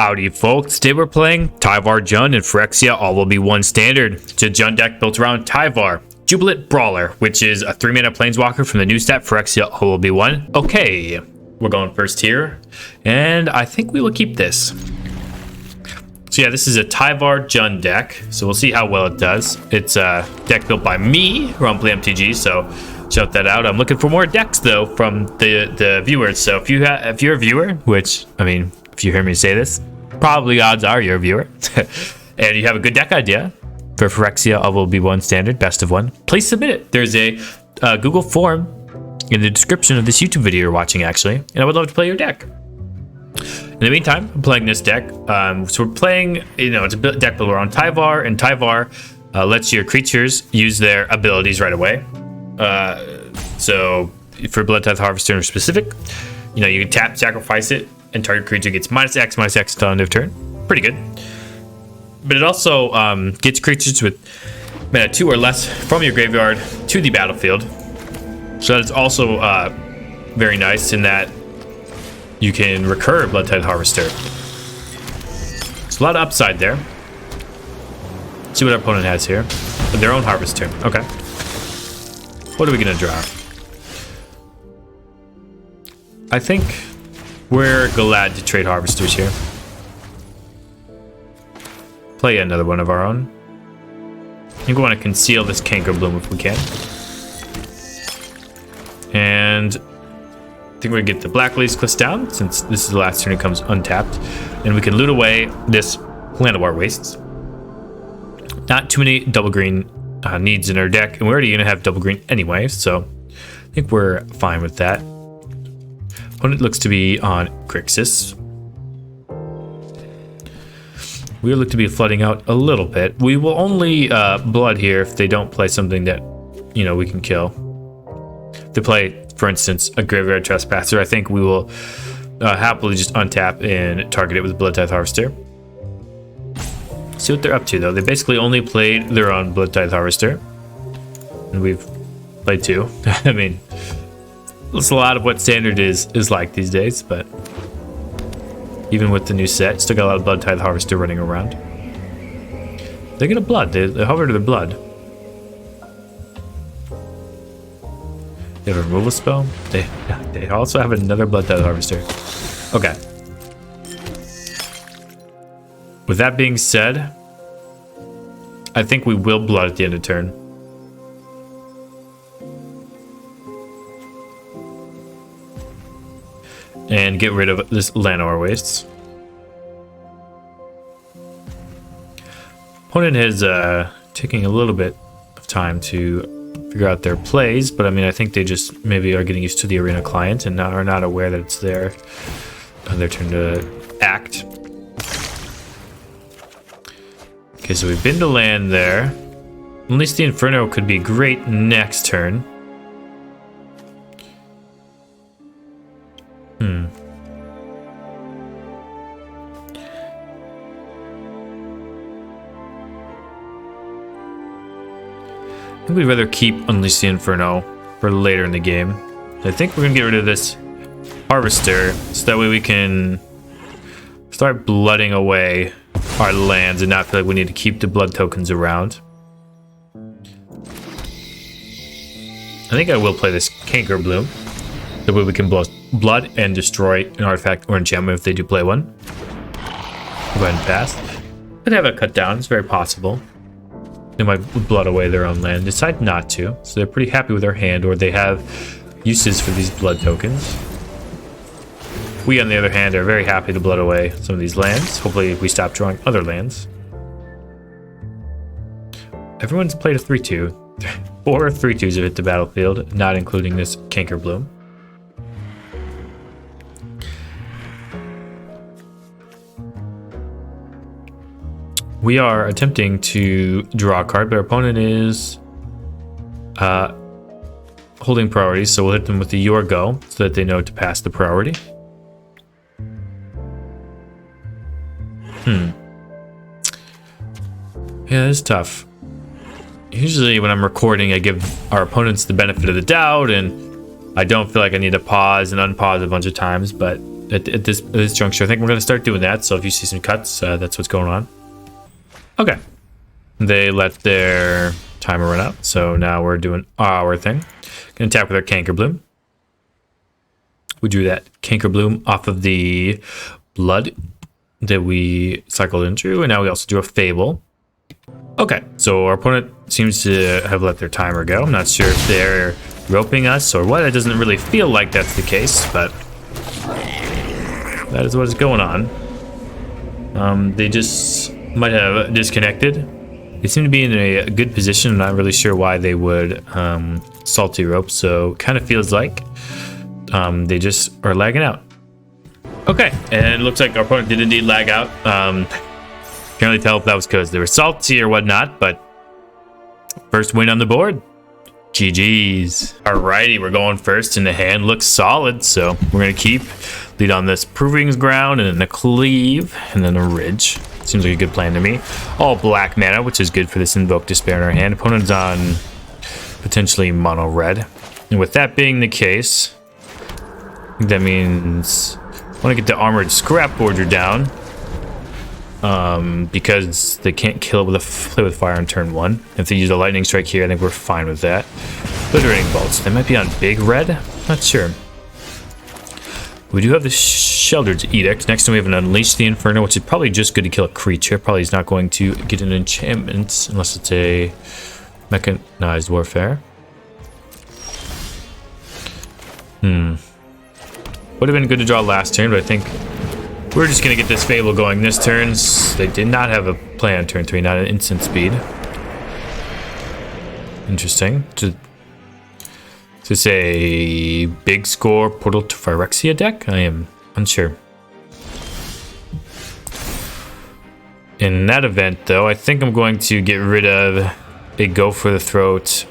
Howdy folks, today we're playing Tyvar Jund and Phyrexia all will be one standard. It's a Jund deck built around Tyvar, Jubilant Brawler, which is a 3-mana planeswalker from the new set Phyrexia all will be one. Okay, we're going first here, and I think we will keep this. So yeah, this is a Tyvar Jund deck, so we'll see how well it does. It's a deck built by me, who I'm playing MTG, so shout that out. I'm looking for more decks though from the viewers, so if you're a viewer, which, I mean, if you hear me say this, probably odds are you're a viewer, and you have a good deck idea for Phyrexia all will be one standard, best of one, please submit it. There's a Google form in the description of this YouTube video you're watching, actually, and I would love to play your deck. In the meantime, I'm playing this deck. So we're playing, it's a deck built around Tyvar, and Tyvar lets your creatures use their abilities right away. So for Blood Tithe Harvester in specific, you can tap, sacrifice it, and target creature gets -X until end of turn. Pretty good. But it also gets creatures with mana 2 or less from your graveyard to the battlefield. So that's also very nice in that you can recur Blood Tithe Harvester. There's a lot of upside there. Let's see what our opponent has here. Their own Harvester. Okay. What are we going to draw? I think we're glad to trade Harvesters here. Play another one of our own. I think we want to conceal this Cankerbloom if we can. And I think we're going to get the Blackleaf Cliffs down, since this is the last turn it comes untapped. And we can loot away this Llanowar Wastes. Not too many double green needs in our deck, and we're already going to have double green anyway, so I think we're fine with that. Opponent looks to be on Grixis. We look to be flooding out a little bit. We will only blood here if they don't play something that, we can kill. If they play, for instance, a Graveyard Trespasser, I think we will happily just untap and target it with Blood Tithe Harvester. See what they're up to, though. They basically only played their own Blood Tithe Harvester, and we've played 2. I mean, that's a lot of what standard is like these days, but even with the new set, still got a lot of Blood Tithe Harvester running around. They're gonna blood. They hover to their blood. They have a removal spell. They also have another Blood Tithe Harvester. Okay. With that being said, I think we will blood at the end of turn. And get rid of this Llanowar Wastes. Opponent is taking a little bit of time to figure out their plays, but I mean, I think they just maybe are getting used to the arena client and are not aware that it's there on their turn to act. Okay, so we've been to land there. At least the Inferno could be great next turn. I think we'd rather keep Unleash the Inferno for later in the game. I think we're gonna get rid of this Harvester, so that way we can start blooding away our lands and not feel like we need to keep the blood tokens around. I think I will play this Cankerbloom. That way we can blood and destroy an artifact or enchantment if they do play one. Go ahead and pass. Could have a cut down, it's very possible. They might blood away their own land, decide not to, so they're pretty happy with their hand, or they have uses for these blood tokens. We, on the other hand, are very happy to blood away some of these lands. Hopefully we stop drawing other lands. Everyone's played a 3-2. 4 3-2s have hit the battlefield, not including this Cankerbloom. We are attempting to draw a card, but our opponent is holding priorities, so we'll hit them with the Your Go so that they know to pass the priority. Yeah, it's tough. Usually when I'm recording, I give our opponents the benefit of the doubt, and I don't feel like I need to pause and unpause a bunch of times, but at this juncture. I think we're going to start doing that. So if you see some cuts, that's what's going on. Okay. They let their timer run out. So now we're doing our thing. Going to tap with our Canker Bloom. We drew that Canker Bloom off of the blood that we cycled in through. And now we also drew a Fable. Okay. So our opponent seems to have let their timer go. I'm not sure if they're roping us or what. It doesn't really feel like that's the case, but that is what is going on. They just might have disconnected. They seem to be in a good position. I'm not really sure why they would salty rope, so kind of feels like they just are lagging out. Okay, and it looks like our opponent did indeed lag out. Can't really tell if that was because they were salty or whatnot, but first win on the board. GG's. Alrighty, we're going first, and the hand looks solid, so we're gonna keep lead on this Proving Ground, and then a Cleave, and then a Ridge. Seems like a good plan to me. All black mana, which is good for this Invoke Despair in our hand. Opponent's on potentially mono red, and with that being the case, that means I want to get the Armored Scrap Border down. Because they can't kill it with a play with fire on turn 1. If they use a lightning strike here, I think we're fine with that. Glittering bolts. They might be on big red. Not sure. We do have the Sheldred's Edict. Next time we have an Unleash the Inferno, which is probably just good to kill a creature. Probably is not going to get an enchantment unless it's a mechanized warfare. Would have been good to draw last turn, but I think we're just going to get this Fable going this turn. They did not have a play on turn 3, not an instant speed. Interesting. To say big score Portal to Phyrexia deck? I am unsure. In that event, though, I think I'm going to get rid of a Go for the Throat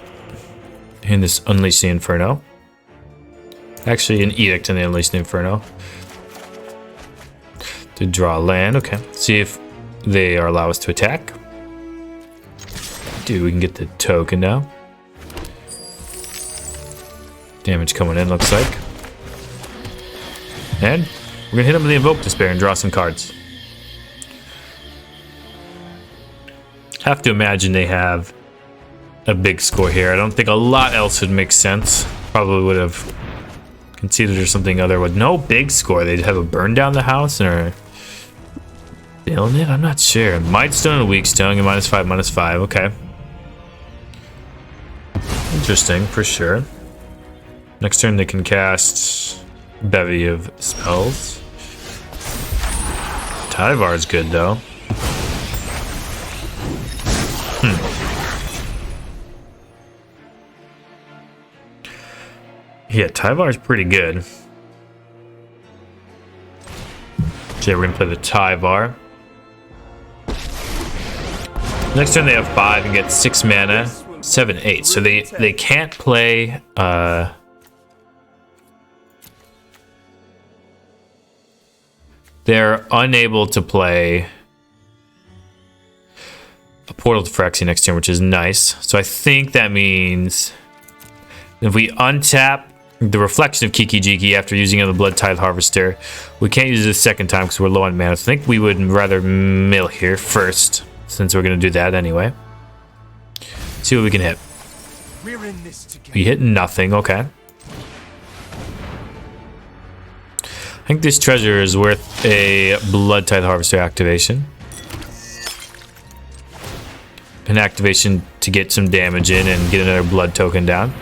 in this Unleash the Inferno. Actually, an Edict in the Unleash the Inferno. To draw land. Okay, see if they are allow us to attack. Dude, we can get the token now. Damage coming in, looks like. And we're gonna hit them with the Invoke Despair and draw some cards. Have to imagine they have a big score here. I don't think a lot else would make sense. Probably would have conceded or something other with no big score. They'd have a burn down the house or build it? I'm not sure. Might Stone and Weak Stone, you -5/-5. Okay. Interesting, for sure. Next turn they can cast bevy of spells. Tyvar's good though. Yeah, Tyvar's pretty good. So yeah, we're gonna play the Tyvar. Next turn they have 5 and get 6 mana, 7, 8. So they can't play they're unable to play a Portal to Phyrexia next turn, which is nice. So I think that means if we untap the Reflection of Kiki Jiki after using it on the Blood Tithe Harvester, we can't use it a second time because we're low on mana. So I think we would rather mill here first, since we're going to do that anyway. See what we can hit. We hit nothing, okay. I think this treasure is worth a Blood Tithe Harvester activation. An activation to get some damage in and get another blood token down.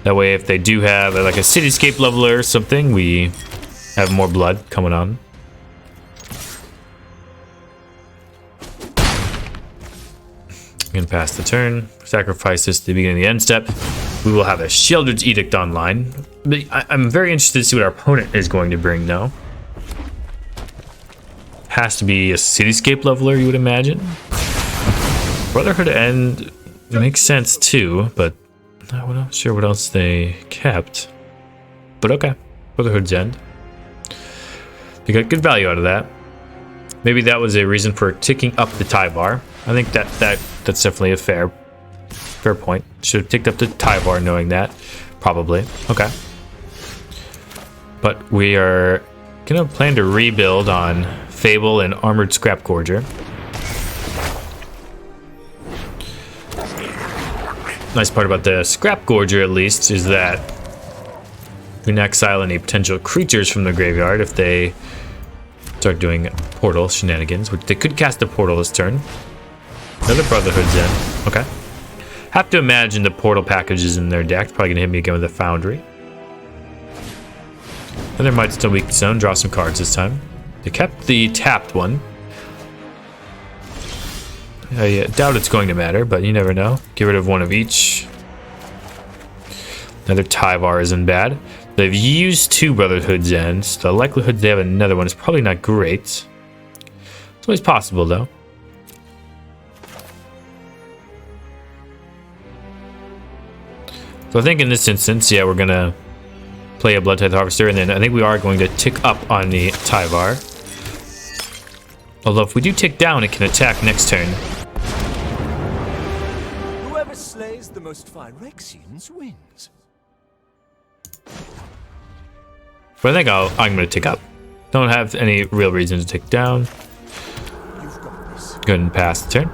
That way if they do have like a Cityscape Leveler or something, we have more blood coming on. Gonna pass the turn, sacrifice this at the beginning of the end step. We will have a Sheldred's Edict online. But I'm very interested to see what our opponent is going to bring though. Has to be a Cityscape Leveler, you would imagine. Brotherhood End makes sense too, but I'm not sure what else they kept. But okay, Brotherhood's End. They got good value out of that. Maybe that was a reason for ticking up the Tyvar. I think that's definitely a fair point. Should have ticked up the Tyvar knowing that. Probably. Okay. But we are gonna plan to rebuild on Fable and Armored Scrap Gorger. Nice part about the Scrap Gorger, at least, is that we can exile any potential creatures from the graveyard if they start doing portal shenanigans, which they could cast a portal this turn. Another Brotherhood's in. Okay. Have to imagine the portal packages in their deck. Probably gonna hit me again with a Foundry. And there might still be zone. Draw some cards this time. They kept the tapped one. I doubt it's going to matter, but you never know. Get rid of one of each. Another Tyvar isn't bad. They've used 2 Brotherhood's ends. The likelihood they have another one is probably not great. It's always possible, though. So I think in this instance, yeah, we're going to play a Blood Tithe Harvester, and then I think we are going to tick up on the Tyvar. Although if we do tick down, it can attack next turn. Whoever slays the most Phyrexians wins. But I think I'm going to tick up. Don't have any real reason to tick down. You've got this. Go ahead and pass the turn.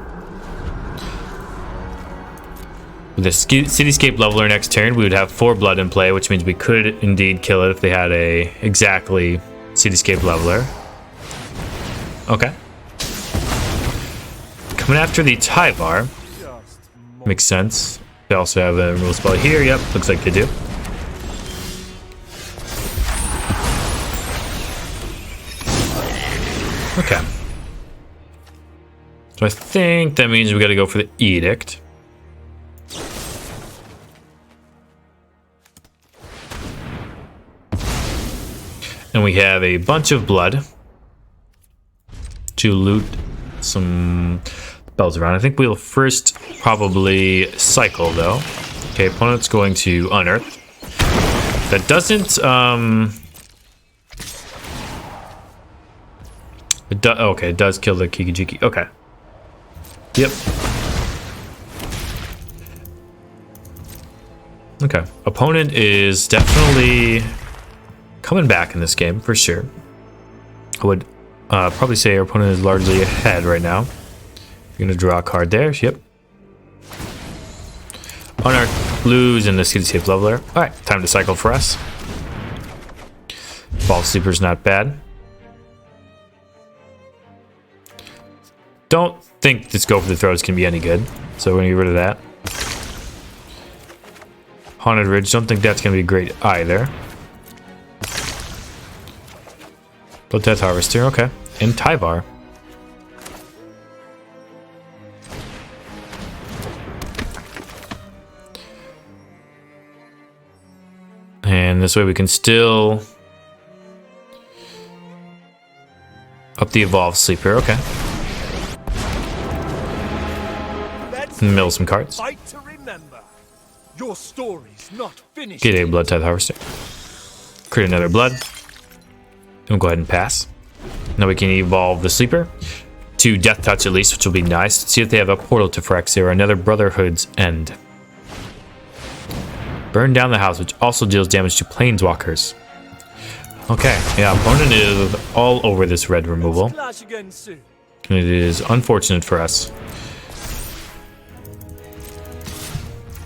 With the Cityscape Leveler next turn, we would have 4 blood in play, which means we could indeed kill it if they had a exactly Cityscape Leveler. Okay. Coming after the Tyvar. Makes sense. They also have a removal spell here. Yep, looks like they do. Okay. So I think that means we got to go for the Edict. And we have a bunch of blood to loot some spells around. I think we'll first probably cycle, though. Okay, opponent's going to unearth. That doesn't, okay, it does kill the Kikijiki. Okay. Yep. Okay. Opponent is definitely coming back in this game, for sure. I would probably say our opponent is largely ahead right now. You're going to draw a card there. Yep. Unearth, blues, and the Cityscape Leveler. Alright, time to cycle for us. Ball Sleeper's not bad. Don't think this Go for the Throat can be any good, so we're going to get rid of that. Haunted Ridge, don't think that's going to be great either. Blood Tithe Harvester, okay. And Tyvar. And this way we can still up the Evolved Sleeper, okay. Mill some cards. Fight to remember. Your story's not finished. Get a Blood Tithe Harvester. Create another blood. We'll go ahead and pass. Now we can evolve the Sleeper to Death Touch at least, which will be nice. Let's see if they have a portal to Phyrexia or another Brotherhood's End. Burn down the house, which also deals damage to Planeswalkers. Okay, yeah, opponent is all over this red removal. And it is unfortunate for us.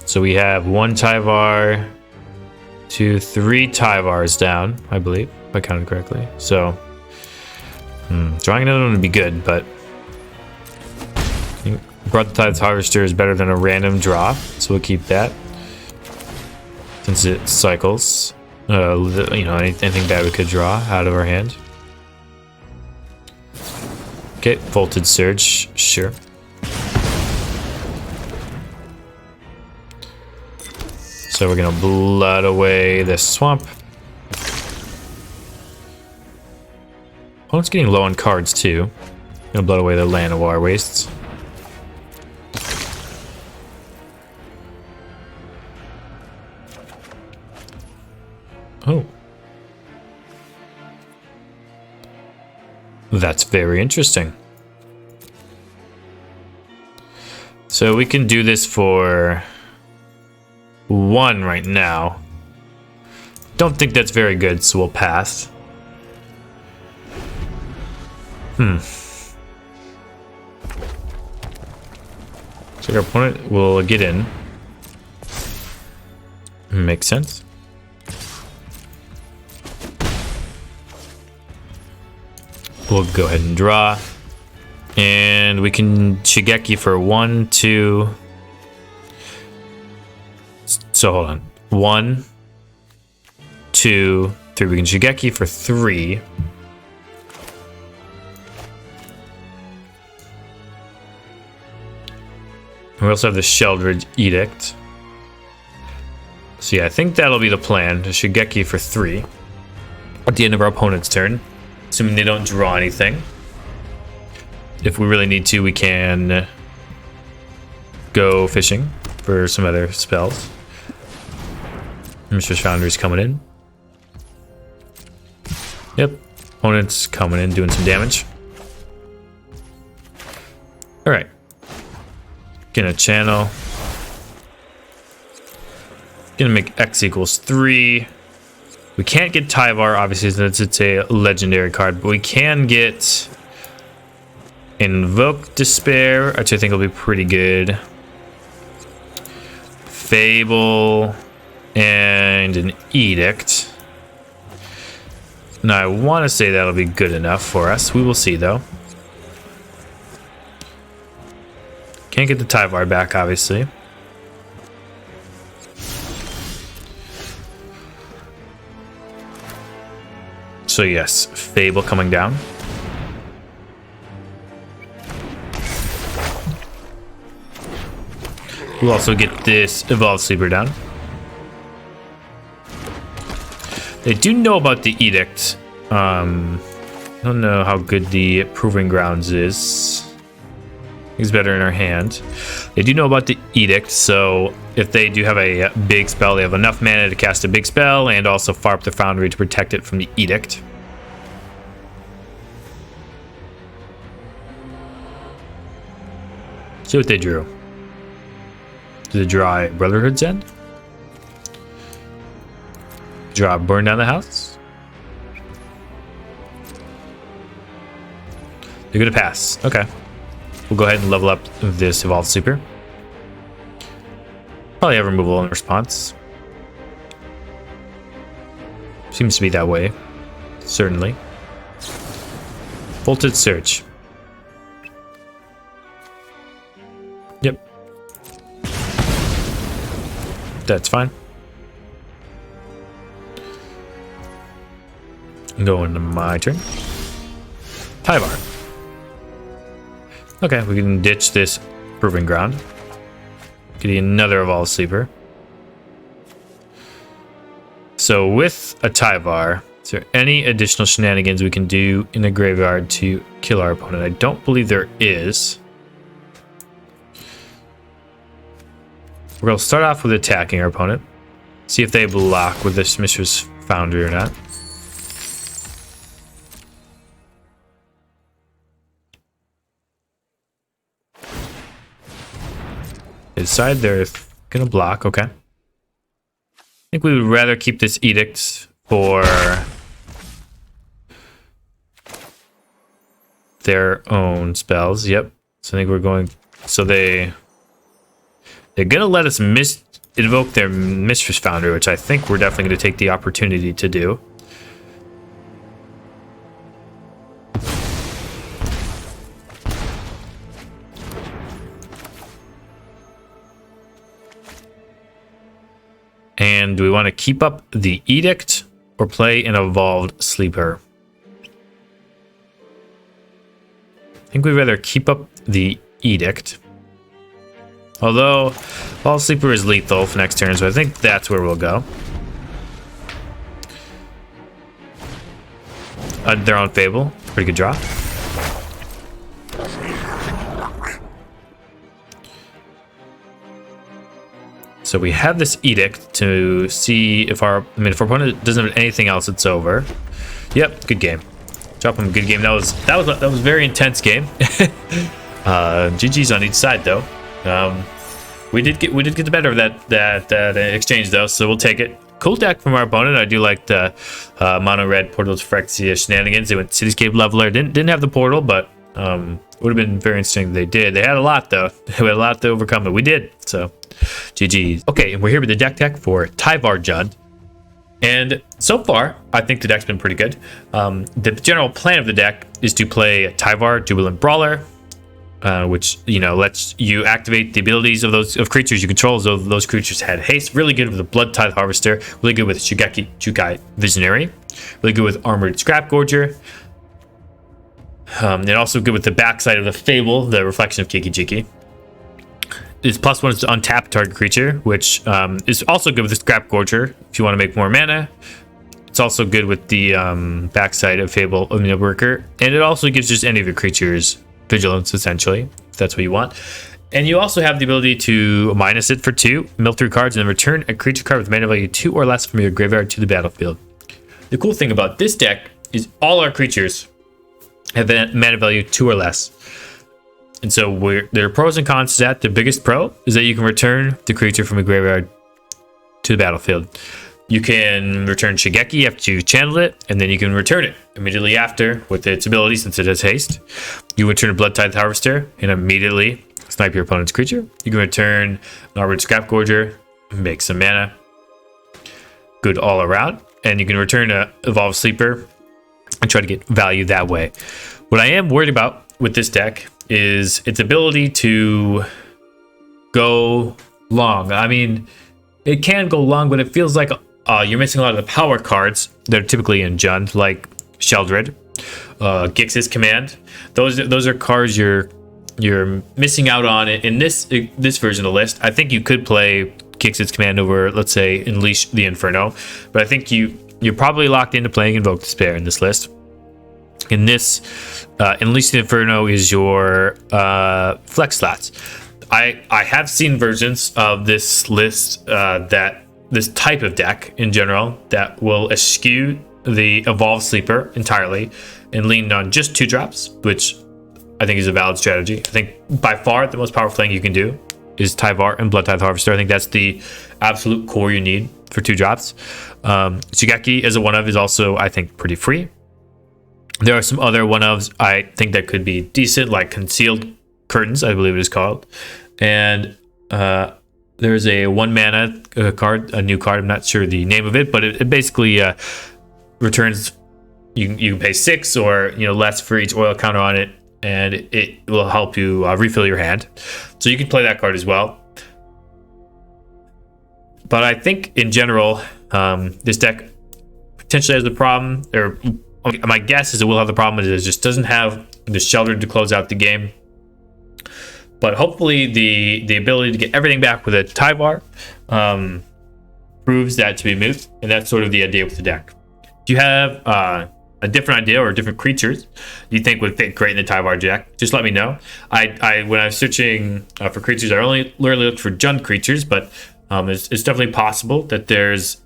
So we have 1 Tyvar, 2, 3 Tyvars down, I believe, if I counted correctly. So, drawing another one would be good, but I think Blood Tithe Harvester is better than a random draw, so we'll keep that. Since it cycles, you know, anything bad we could draw out of our hand. Okay, Voltage Surge, sure. So we're gonna blood away this swamp. Opponent's getting low on cards too. Gonna blood away the Llanowar Wastes. Oh. That's very interesting. So we can do this for 1 right now. Don't think that's very good, so we'll pass. So our opponent will get in. Makes sense. We'll go ahead and draw. And we can Shigeki for 1, 2. So hold on. 1, 2, 3. We can Shigeki for 3. We also have the Sheldred Edict. So yeah, I think that'll be the plan. To Shigeki for 3 at the end of our opponent's turn, assuming they don't draw anything. If we really need to, we can go fishing for some other spells. Mr. Foundry's coming in. Yep, opponent's coming in, doing some damage. All right, gonna channel. Gonna make X equals 3. We can't get Tyvar, obviously, since it's a legendary card, but we can get Invoke Despair, which I think will be pretty good. Fable and an Edict. Now I want to say that'll be good enough for us. We will see though. Can't get the Tyvar back, obviously. So yes, Fable coming down. We'll also get this Evolved Sleeper down. They do know about the Edict. I don't know how good the Proving Grounds is. It's better in our hand. They do know about the Edict, so if they do have a big spell, they have enough mana to cast a big spell and also fire up the Foundry to protect it from the Edict. See what they drew. Did they draw a Brotherhood's End? Draw Burn Down the House? They're gonna pass. Okay. We'll go ahead and level up this Evolved Sleeper. Probably have removal in response. Seems to be that way. Certainly. Voltage Search. Yep. That's fine. Go into my turn. Tyvar. Okay, we can ditch this Proving Ground. Get another Evolved Sleeper. So with a Tyvar, is there any additional shenanigans we can do in the graveyard to kill our opponent? I don't believe there is. We're going to start off with attacking our opponent. See if they block with this Mistress Foundry or not. They decide they're going to block. Okay. I think we would rather keep this Edict for their own spells. Yep. So I think we're going... So they're gonna let us invoke their Mistress Foundry, which I think we're definitely gonna take the opportunity to do. And do we want to keep up the Edict or play an Evolved Sleeper? I think we'd rather keep up the Edict. Although, Evolved Sleeper is lethal for next turn, so I think that's where we'll go. Their own Fable. Pretty good draw. So we have this Edict to see if our... I mean, if our opponent doesn't have anything else, it's over. Yep, good game. Drop him a good game. That was a very intense game. GG's on each side though. We did get the better of that exchange though, so we'll take it. Cool deck from our opponent. I do like the mono red portal to Phyrexia shenanigans. They went Cityscape Leveler. Didn't have the portal, but would have been very interesting if they did. They had a lot though. They had a lot to overcome, but we did. So GG's. Okay, and we're here with the deck tech for Tyvar Jund. And so far, I think the deck's been pretty good. The general plan of the deck is to play Tyvar Jubilant Brawler, which lets you activate the abilities of those creatures you control. So those creatures had haste. Really good with the Blood Tithe Harvester. Really good with Jugai Visionary. Really good with Armored Scrap Gorger. And also good with the backside of the Fable, the Reflection of Kiki Jiki. Its +1 is to untap target creature, which is also good with the Scrap Gorger if you want to make more mana. It's also good with the backside of Fable of the Worker, and it also gives just any of your creatures vigilance, essentially, if that's what you want. And you also have the ability to minus it for 2, mill 3 cards, and then return a creature card with mana value 2 or less from your graveyard to the battlefield. The cool thing about this deck is all our creatures have mana value 2 or less. And so there are pros and cons to that. The biggest pro is that you can return the creature from a graveyard to the battlefield. You can return Shigeki after you channeled it, and then you can return it immediately after with its ability since it has haste. You return a Blood Tithe Harvester and immediately snipe your opponent's creature. You can return an Armored Scrap Gorger, make some mana. Good all around. And you can return a Evolved Sleeper and try to get value that way. What I am worried about with this deck is its ability to go long. I mean, it can go long, but it feels like you're missing a lot of the power cards that are typically in Jund, like Sheldred, Grixis Command. Those are cards you're missing out on in this version of the list. I think you could play Grixis Command over, let's say, Unleash the Inferno, but I think you're probably locked into playing Invoke Despair in this list. In this, Unleash the Inferno is your flex slots. I have seen versions of this list this type of deck in general that will eschew the Evolved Sleeper entirely and lean on just 2-drops, which I think is a valid strategy. I think by far the most powerful thing you can do is Tyvar and Blood Tithe Harvester. I think that's the absolute core you need for 2-drops. Shigeki as a 1-of is also, I think, pretty free. There are some other 1-ofs I think that could be decent, like Concealed Curtains, I believe it is called. And there's a 1-mana card, a new card. I'm not sure the name of it, but it basically returns. You can pay 6 or less for each oil counter on it, and it will help you refill your hand. So you can play that card as well. But I think in general, this deck potentially has the problem, or my guess is it will have the problem is it just doesn't have the Sheldred to close out the game. But hopefully the ability to get everything back with a Tyvar proves that to be moot, and that's sort of the idea with the deck. Do you have a different idea or different creatures you think would fit great in the Tyvar deck? Just let me know. I when I was searching for creatures, I only literally looked for Jund creatures, but it's definitely possible that there's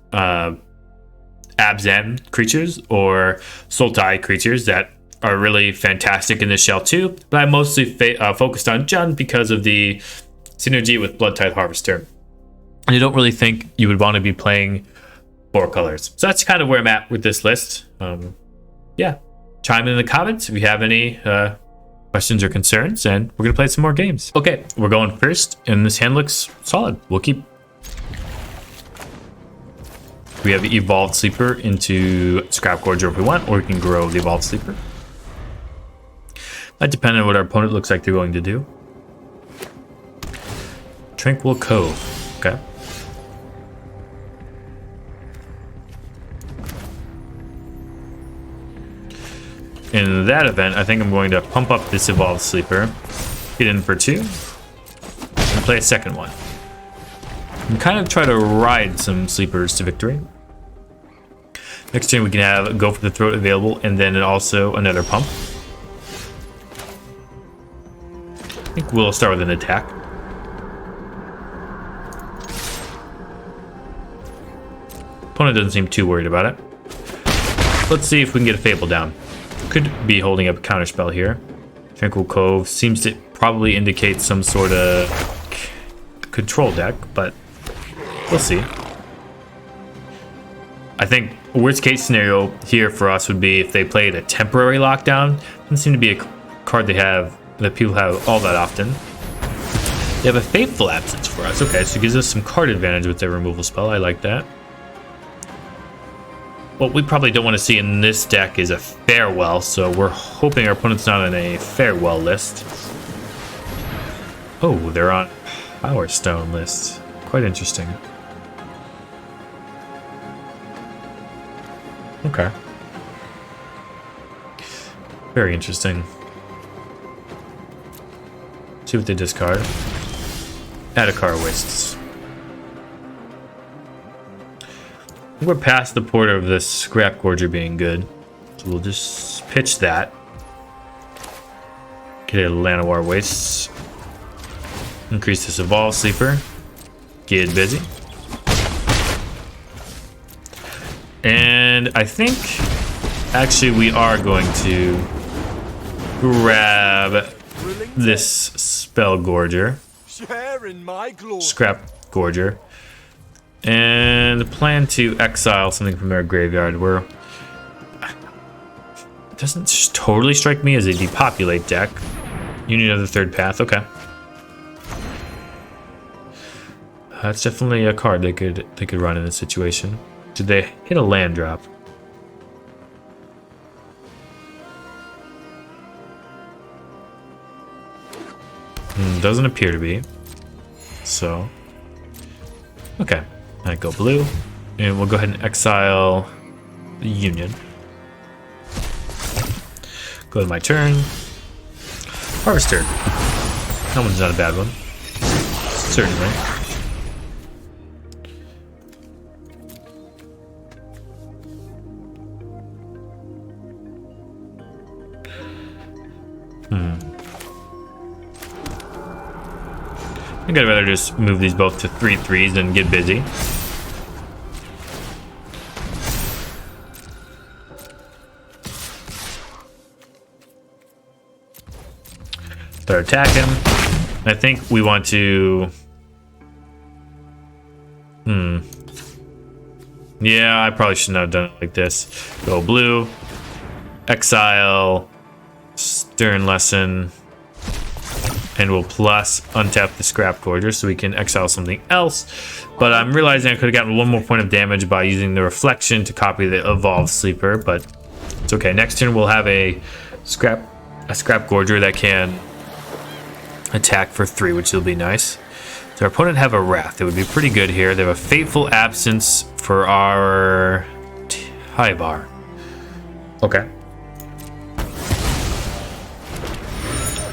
Abzan creatures or Sultai creatures that are really fantastic in this shell too, but I mostly focused on Jund because of the synergy with Blood Tithe Harvester. And I don't really think you would want to be playing 4 colors. So that's kind of where I'm at with this list. Yeah, chime in the comments if you have any questions or concerns, and we're gonna play some more games. Okay, we're going first, and this hand looks solid. We'll keep. We have the Evolved Sleeper into Scrap Gorger if we want, or we can grow the Evolved Sleeper. That depends on what our opponent looks like they're going to do. Tranquil Cove. Okay. In that event, I think I'm going to pump up this Evolved Sleeper, get in for 2, and play a second one. And kind of try to ride some sleepers to victory. Next turn we can have Go for the Throat available, and then also another pump. I think we'll start with an attack. Opponent doesn't seem too worried about it. Let's see if we can get a Fable down. Could be holding up a counterspell here. Tranquil Cove seems to probably indicate some sort of control deck, but we'll see. I think worst case scenario here for us would be if they played a temporary lockdown. Doesn't seem to be a card that people have all that often. They have a Fateful Absence for us. Okay, so it gives us some card advantage with their removal spell. I like that. What we probably don't want to see in this deck is a Farewell, so we're hoping our opponent's not on a Farewell list. Oh, they're on Power Stone list. Quite interesting. Okay. Very interesting. See what they discard. Atakar Wastes. We're past the port of this Scrap Gorger being good. So we'll just pitch that. Get a Llanowar Wastes. Increase this Evolve Sleeper. Get busy. And I think actually we are going to grab this Spell Gorger. Scrap Gorger. And plan to exile something from their graveyard. It doesn't totally strike me as a depopulate deck. Union of the Third Path, okay. That's definitely a card they could run in this situation. Did they hit a land drop? Doesn't appear to be. So, okay. I go blue, and we'll go ahead and exile the Union. Go to my turn. Harvester. That one's not a bad one. Certainly. I think I'd rather just move these both to 3/3s and get busy. Start attacking. I think we want to... Yeah, I probably shouldn't have done it like this. Go blue. Exile. Stern Lesson. And we'll plus untap the Scrap Gorger so we can exile something else. But I'm realizing I could have gotten one more point of damage by using the Reflection to copy the Evolved Sleeper, but it's okay. Next turn we'll have a Scrap Gorger that can attack for 3, which will be nice. Does our opponent have a Wrath? It would be pretty good here. They have a Fateful Absence for our Tyvar. Okay.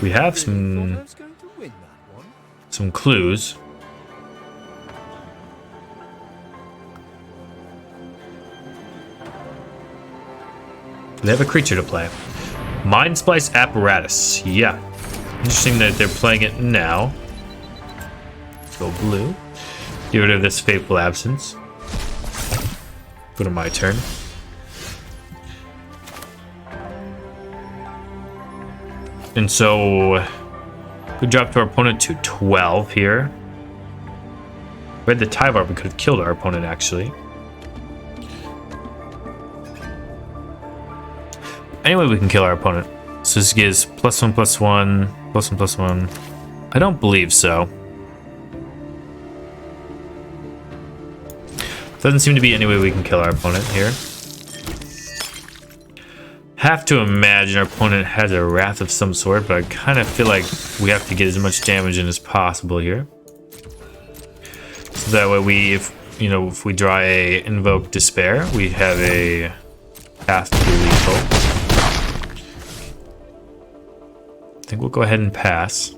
We have some clues. They have a creature to play. Mind Splice Apparatus. Yeah. Interesting that they're playing it now. Go blue. Get rid of this Fateful Absence. Go to my turn. And so we drop to our opponent to 12 here. We had the Tyvar, we could have killed our opponent actually. Anyway, we can kill our opponent. So this gives +1/+1, +1/+1. I don't believe so. Doesn't seem to be any way we can kill our opponent here. Have to imagine our opponent has a Wrath of some sort, but I kind of feel like we have to get as much damage in as possible here. So that way if we draw a Invoke Despair, we have a path to lethal. I think we'll go ahead and pass.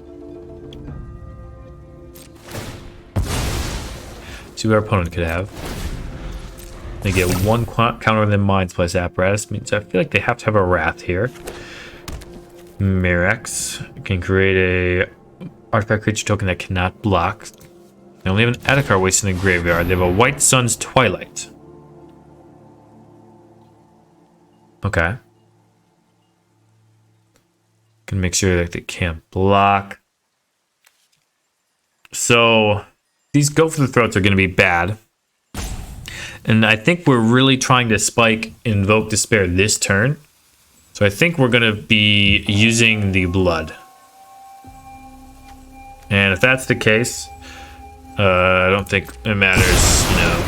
See what our opponent could have. They get one counter on the Mind Splice Apparatus. Means I feel like they have to have a Wrath here. Mirex can create a artifact creature token that cannot block. They only have an Atakar Waste in the graveyard. They have a White Sun's Twilight. Okay. Can make sure that they can't block. So these Go for the Throats are going to be bad. And I think we're really trying to spike Invoke Despair this turn. So I think we're going to be using the blood. And if that's the case, I don't think it matters, you know.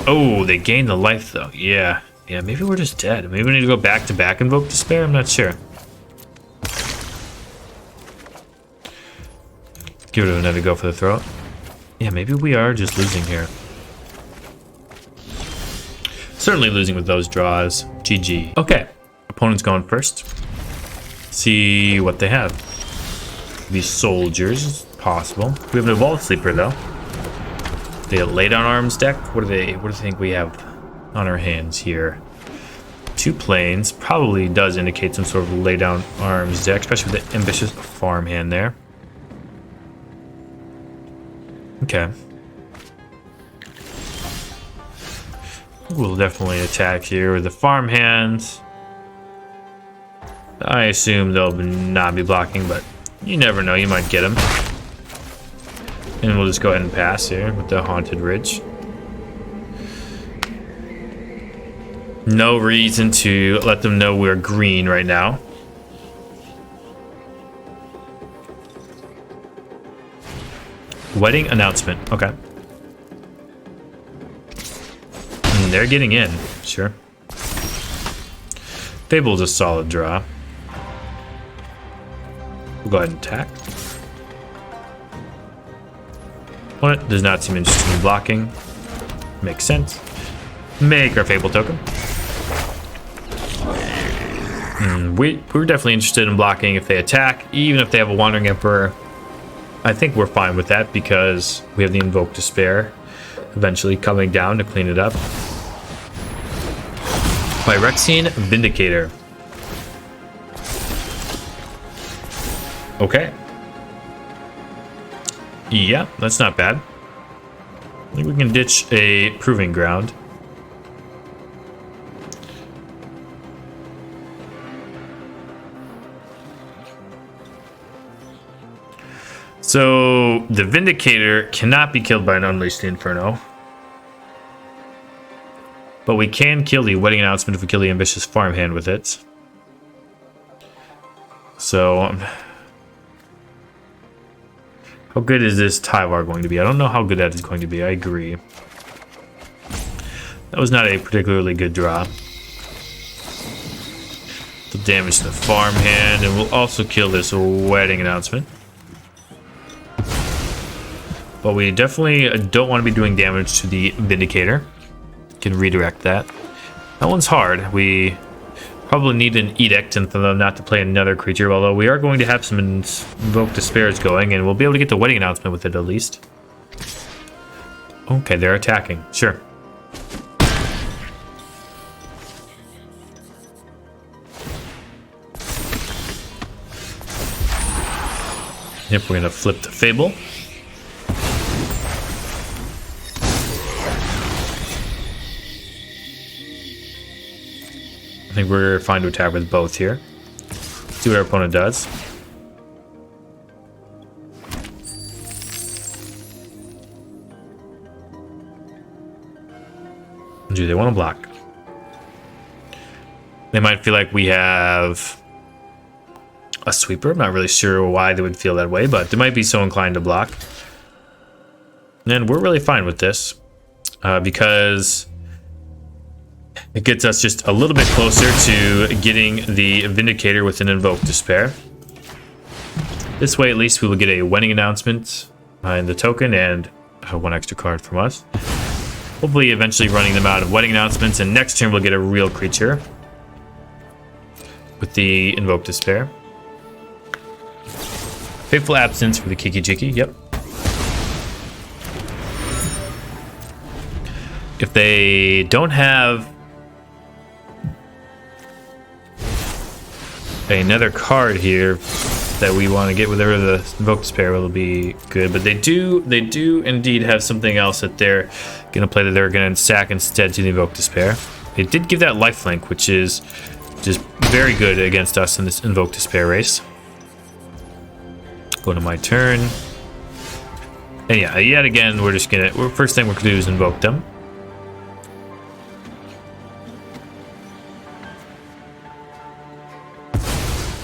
Oh, they gained the life though. Yeah. Yeah, maybe we're just dead. Maybe we need to go back to back Invoke Despair. I'm not sure. Give it another go for the throat. Yeah, maybe we are just losing here. Certainly losing with those draws. GG. Okay. Opponent's going first. See what they have. These soldiers, possible. We have an Evolved Sleeper though. They have lay down arms deck. What do they think we have on our hands here? 2 planes. Probably does indicate some sort of lay down arms deck, especially with the ambitious farm hand there. Okay. We'll definitely attack here with the farm hands. I assume they'll not be blocking, but you never know, you might get them. And we'll just go ahead and pass here with the Haunted Ridge. No reason to let them know we're green right now. Wedding announcement. Okay. And they're getting in. Sure. Fable's a solid draw. We'll go ahead and attack. Opponent does not seem interested in blocking. Makes sense. Make our Fable token. We're definitely interested in blocking if they attack, even if they have a Wandering Emperor. I think we're fine with that because we have the Invoke Despair eventually coming down to clean it up. Phyrexia Vindicator. Okay. Yeah, that's not bad. I think we can ditch a Proving Ground. So the Vindicator cannot be killed by an Unleashed Inferno. But we can kill the Wedding Announcement if we kill the Ambitious Farmhand with it. So how good is this Tyvar going to be? I don't know how good that is going to be. I agree. That was not a particularly good draw. The damage to the Farmhand, and we'll also kill this Wedding Announcement. But we definitely don't want to be doing damage to the Vindicator. Can redirect that. That one's hard. We probably need an Edict and for them not to play another creature, although we are going to have some Invoke Despairs going, and we'll be able to get the Wedding Announcement with it at least. Okay, they're attacking. Sure. Yep, we're going to flip the Fable. I think we're fine to attack with both here. See what our opponent does. Do they want to block? They might feel like we have a sweeper. I'm not really sure why they would feel that way, but they might be so inclined to block. And we're really fine with this because it gets us just a little bit closer to getting the Vindicator with an Invoke Despair. This way, at least we will get a Wedding Announcement in the token and one extra card from us. Hopefully, eventually running them out of Wedding Announcements, and next turn we'll get a real creature with the Invoke Despair. Fateful Absence for the Kiki Jiki. Yep. If they don't have another card here that we want to get, whatever the Invoke Despair will be good, but they do indeed have something else that they're gonna play that they're gonna sack instead to the Invoke Despair. They did give that lifelink, which is just very good against us in this Invoke Despair race. Go to my turn, and yeah, yet again we're first thing we're gonna do is invoke them.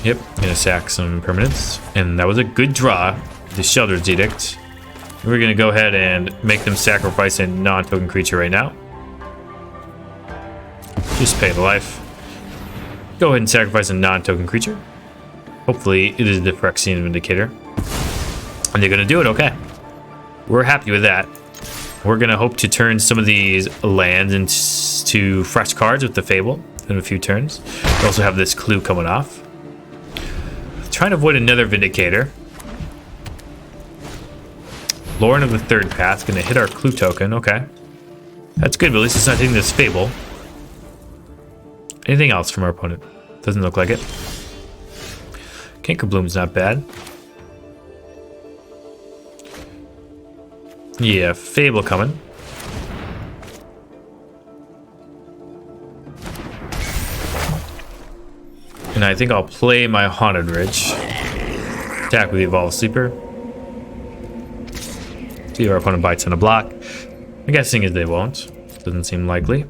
Yep, gonna sack some permanents. And that was a good draw, the Shelter's Edict. We're gonna go ahead and make them sacrifice a non-token creature right now. Just pay the life. Go ahead and sacrifice a non-token creature. Hopefully it is the Phyrexian Vindicator. And they're gonna do it, okay. We're happy with that. We're gonna hope to turn some of these lands into fresh cards with the Fable in a few turns. We also have this Clue coming off. Trying to avoid another Vindicator. Lauren of the Third Path gonna hit our Clue token, okay. That's good, but at least it's not hitting this Fable. Anything else from our opponent? Doesn't look like it. Cankerbloom's not bad. Yeah, Fable coming. And I think I'll play my Haunted Ridge. Attack with the Evolved Sleeper. See if our opponent bites on a block. I'm guessing is they won't. Doesn't seem likely.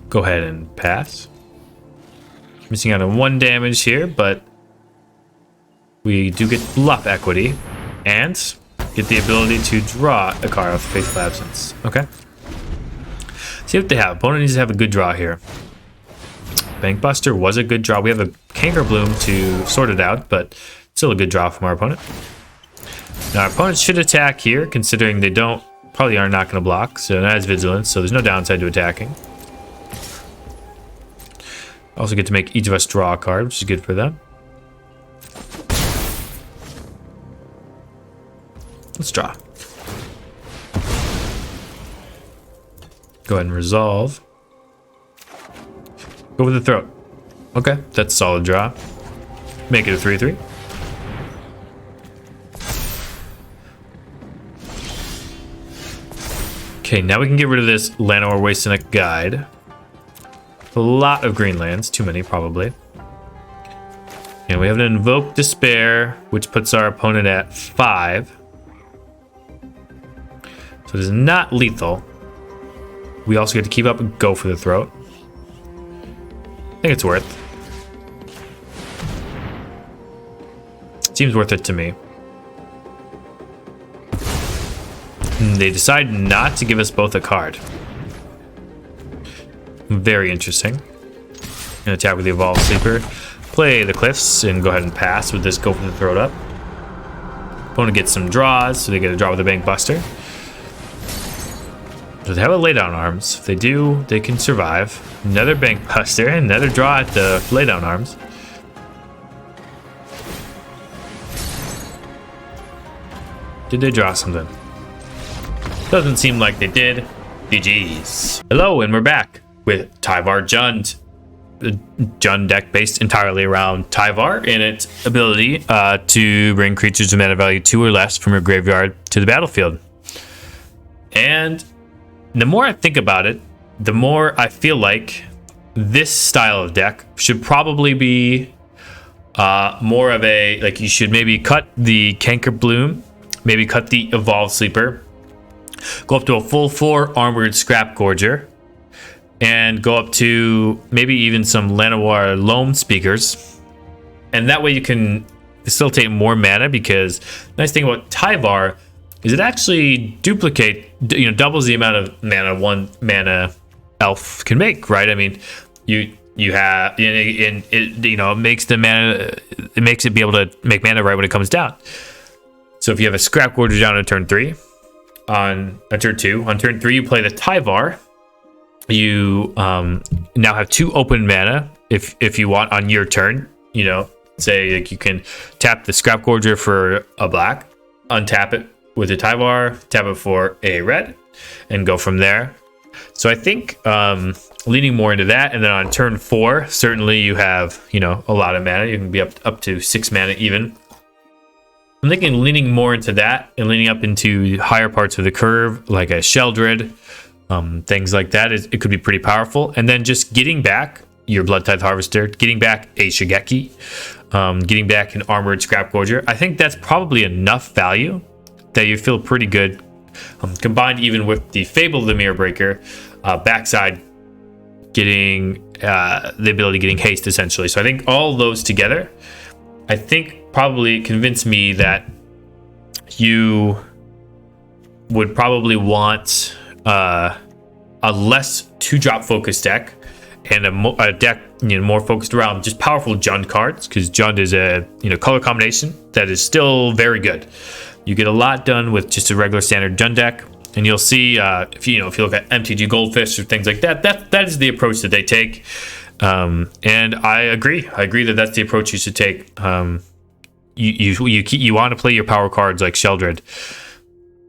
Go ahead and pass. Missing out on 1 damage here, but we do get bluff equity and get the ability to draw a card off Faithful Absence. Okay. See what they have. Opponent needs to have a good draw here. Bankbuster was a good draw. We have a Cankerbloom to sort it out, but still a good draw from our opponent. Now our opponent should attack here, considering they probably are not going to block. So that is Vigilance, so there's no downside to attacking. Also get to make each of us draw a card, which is good for them. Let's draw. Go ahead and resolve. Go with the throat. Okay, that's a solid draw. Make it a 3/3. Okay, now we can get rid of this Llanowar Wasteland Guide. A lot of green lands, too many probably. And we have an Invoke Despair, which puts our opponent at 5. So it is not lethal. We also get to keep up and go for the throat. I think it's worth. Seems worth it to me. And they decide not to give us both a card. Very interesting. Gonna attack with the Evolved Sleeper. Play the Cliffs and go ahead and pass with this Go for the Throat up. Opponent gets some draws, so they get a draw with a Bankbuster. So they have a Laydown Arms. If they do, they can survive. Another Bankbuster, another draw at the Laydown Arms. Did they draw something? Doesn't seem like they did. GG's. Hello, and we're back with Tyvar Jund. The Jund deck based entirely around Tyvar and its ability to bring creatures of mana value 2 or less from your graveyard to the battlefield. And the more I think about it, the more I feel like this style of deck should probably be more of a, like, you should maybe cut the Cankerbloom, maybe cut the Evolved Sleeper, go up to a full 4 Armored Scrapgorger, and go up to maybe even some Llanowar Loam Speakers. And that way you can facilitate more mana, because the nice thing about Tyvar is it actually doubles the amount of mana 1 mana elf can make, right? I mean, you have, and it, it makes the mana, it makes it be able to make mana right when it comes down. So if you have a Scrapgorger down on turn 3, on turn 2, on turn 3 you play the Tyvar. You now have 2 open mana if you want on your turn. Say like you can tap the Scrapgorger for a black, untap it with a Tyvar, tap it for a red, and go from there. So I think leaning more into that, and then on turn 4, certainly you have a lot of mana. You can be up to 6 mana even. I'm thinking leaning more into that and leaning up into higher parts of the curve, like a Sheldred, things like that. It could be pretty powerful. And then just getting back your Blood Tithe Harvester, getting back a Shigeki, getting back an Armored Scrapgorger. I think that's probably enough value that you feel pretty good, combined even with the Fable of the Mirror Breaker, backside getting the ability getting haste essentially. So I think all those together, I think probably convinced me that you would probably want a less 2-drop focused deck and a deck more focused around just powerful Jund cards, because Jund is a color combination that is still very good. You get a lot done with just a regular standard Jund deck, and you'll see if you look at MTG Goldfish or things like that, that is the approach that they take, and I agree that that's the approach you should take. You want to play your power cards like Sheldred.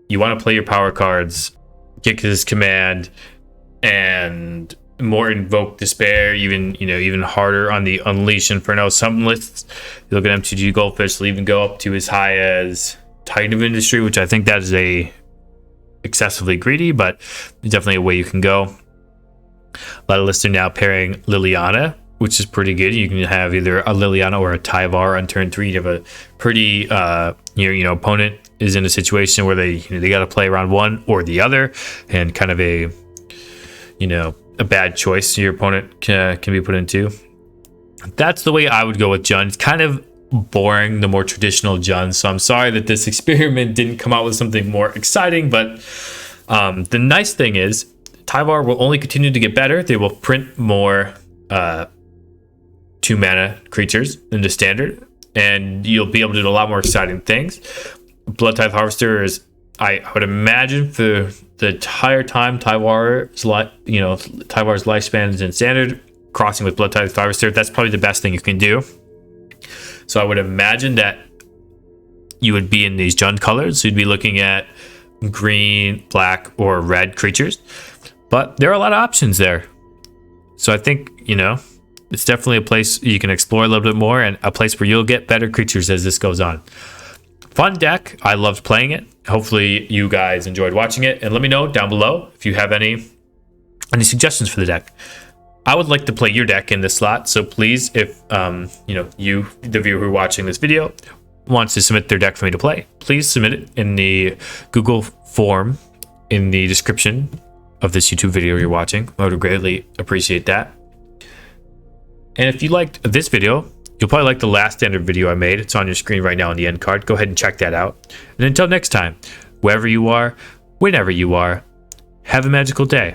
You want to play your power cards, Grixis Command, and more Invoke Despair, even harder on the Unleash Inferno. Some lists, you look at MTG Goldfish, will even go up to as high as Titan of Industry, which I think that is a excessively greedy, but definitely a way you can go. A lot of lists are now pairing Liliana, which is pretty good. You can have either a Liliana or a Tyvar on turn 3. You have a pretty your opponent is in a situation where they got to play around one or the other, and kind of a bad choice your opponent can be put into. That's the way I would go with Jund. It's kind of boring, the more traditional Jund, so I'm sorry that this experiment didn't come out with something more exciting, but the nice thing is Tyvar will only continue to get better. They will print more 2-mana creatures than the standard, and you'll be able to do a lot more exciting things. Blood Tithe Harvester is, I would imagine, for the entire time Tyvar's lifespan is in standard, crossing with Blood Tithe Harvester, that's probably the best thing you can do. So I would imagine that you would be in these Jund colors. So you'd be looking at green, black, or red creatures, but there are a lot of options there. So I think it's definitely a place you can explore a little bit more, and a place where you'll get better creatures as this goes on. Fun deck. I loved playing it. Hopefully you guys enjoyed watching it, and let me know down below if you have any suggestions for the deck. I would like to play your deck in this slot, so please, if you, the viewer who are watching this video, wants to submit their deck for me to play, please submit it in the Google form in the description of this YouTube video you're watching. I would greatly appreciate that. And if you liked this video, you'll probably like the last standard video I made. It's on your screen right now on the end card. Go ahead and check that out. And until next time, wherever you are, whenever you are, have a magical day.